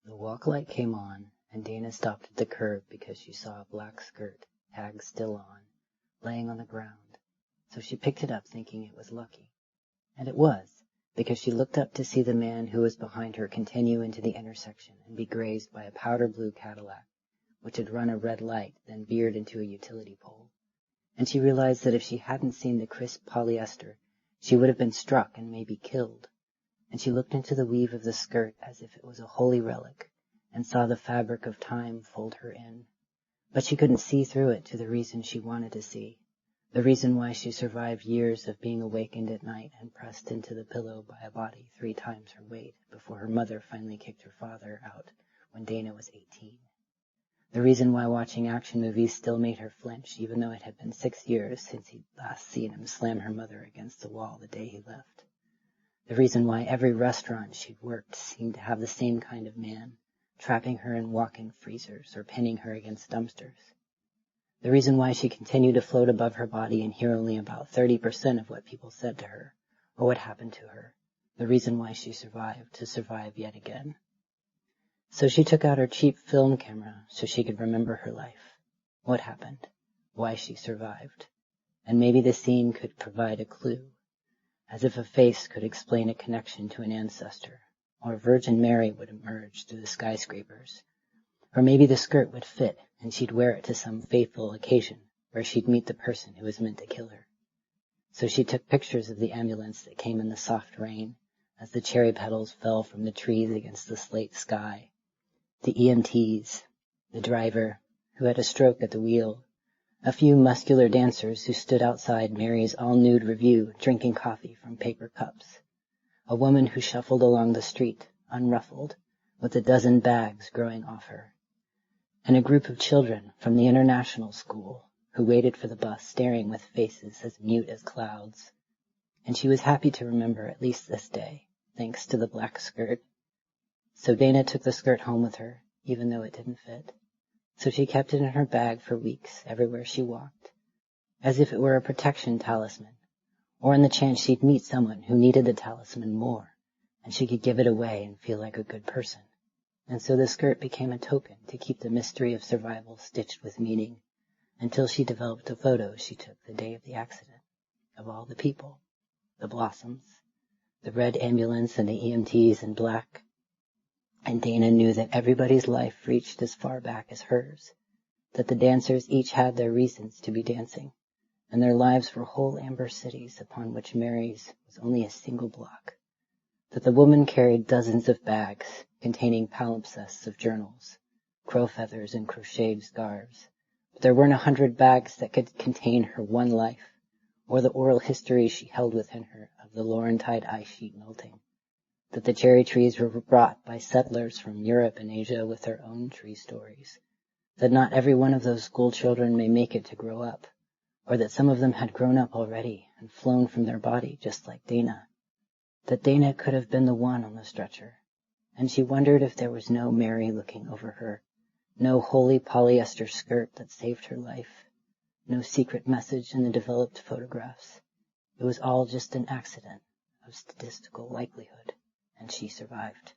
The walk light came on, and Dana stopped at the curb because she saw a black skirt, tag still on, laying on the ground, so she picked it up thinking it was lucky. And it was, because she looked up to see the man who was behind her continue into the intersection and be grazed by a powder blue Cadillac, which had run a red light, then veered into a utility pole. And she realized that if she hadn't seen the crisp polyester, she would have been struck and maybe killed. And she looked into the weave of the skirt as if it was a holy relic, and saw the fabric of time fold her in. But she couldn't see through it to the reason she wanted to see, the reason why she survived years of being awakened at night and pressed into the pillow by a body 3 times her weight before her mother finally kicked her father out when Dana was 18. The reason why watching action movies still made her flinch, even though it had been 6 years since he'd last seen him slam her mother against the wall the day he left. The reason why every restaurant she'd worked seemed to have the same kind of man, trapping her in walk-in freezers or pinning her against dumpsters. The reason why she continued to float above her body and hear only about 30% of what people said to her, or what happened to her. The reason why she survived to survive yet again. So she took out her cheap film camera so she could remember her life. What happened? Why she survived. And maybe the scene could provide a clue. As if a face could explain a connection to an ancestor, or Virgin Mary would emerge through the skyscrapers. Or maybe the skirt would fit, and she'd wear it to some fateful occasion, where she'd meet the person who was meant to kill her. So she took pictures of the ambulance that came in the soft rain, as the cherry petals fell from the trees against the slate sky. The EMTs, the driver, who had a stroke at the wheel, a few muscular dancers who stood outside Mary's all-nude revue drinking coffee from paper cups, a woman who shuffled along the street, unruffled, with a dozen bags growing off her, and a group of children from the international school who waited for the bus staring with faces as mute as clouds. And she was happy to remember at least this day, thanks to the black skirt. So Dana took the skirt home with her, even though it didn't fit. So she kept it in her bag for weeks everywhere she walked, as if it were a protection talisman, or in the chance she'd meet someone who needed the talisman more, and she could give it away and feel like a good person. And so the skirt became a token to keep the mystery of survival stitched with meaning, until she developed a photo she took the day of the accident, of all the people, the blossoms, the red ambulance and the EMTs in black. And Dana knew that everybody's life reached as far back as hers, that the dancers each had their reasons to be dancing, and their lives were whole amber cities upon which Mary's was only a single block, that the woman carried dozens of bags containing palimpsests of journals, crow feathers and crocheted scarves, but there weren't 100 bags that could contain her one life, or the oral history she held within her of the Laurentide ice sheet melting. That the cherry trees were brought by settlers from Europe and Asia with their own tree stories, that not every one of those school children may make it to grow up, or that some of them had grown up already and flown from their body just like Dana, that Dana could have been the one on the stretcher, and she wondered if there was no Mary looking over her, no holy polyester skirt that saved her life, no secret message in the developed photographs. It was all just an accident of statistical likelihood. And she survived.